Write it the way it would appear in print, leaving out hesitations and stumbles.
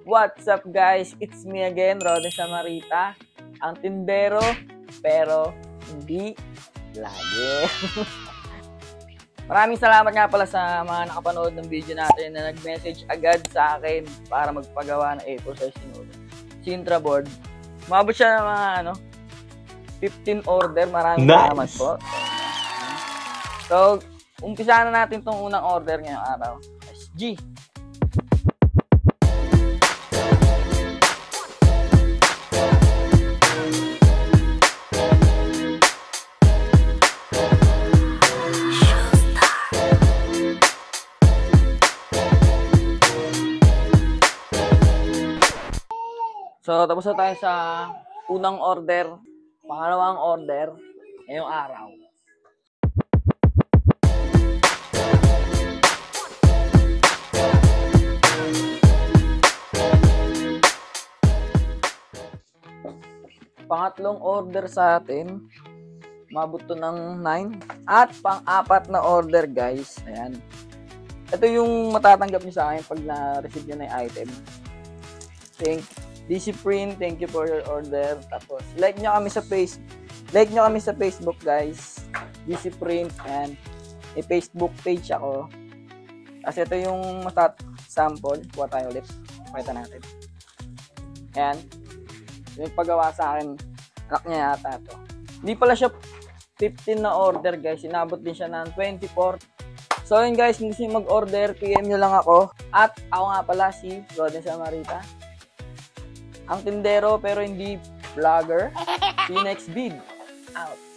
What's up guys? It's me again, Rodney Samarita. Ang tindero, pero hindi lagi. Maraming salamat nga pala sa mga nakapanood ng video natin na nag-message agad sa akin para magpagawa ng A4 size Sintra board. Umabot siya ng mga 15 order. Maraming salamat po. So, umpisa na natin tong unang order ngayong araw. SG. So, tapos na tayo sa unang order, pangalawang order, ngayong araw. Pangatlong order sa atin, mabot to ng 9. At pang-apat na order guys, ayan. Ito yung matatanggap niyo sa akin pag na-receive niyo na yung item. DC Print, thank you for your order. Tapos, like nyo kami sa Facebook, guys. DC Print, and may Facebook page ako. Kasi ito yung sample. Kuha tayo ulit. Pakita natin. Ayan. Yung paggawa sa akin, anak niya yata ito. Hindi pala siya 15 na order, guys. Inabot din siya ng 24. So, yun guys, hindi siya mag-order. PM nyo lang ako. At ako nga pala si Rodney Samarita. Ang tindero pero hindi vlogger. See you next vid. Out.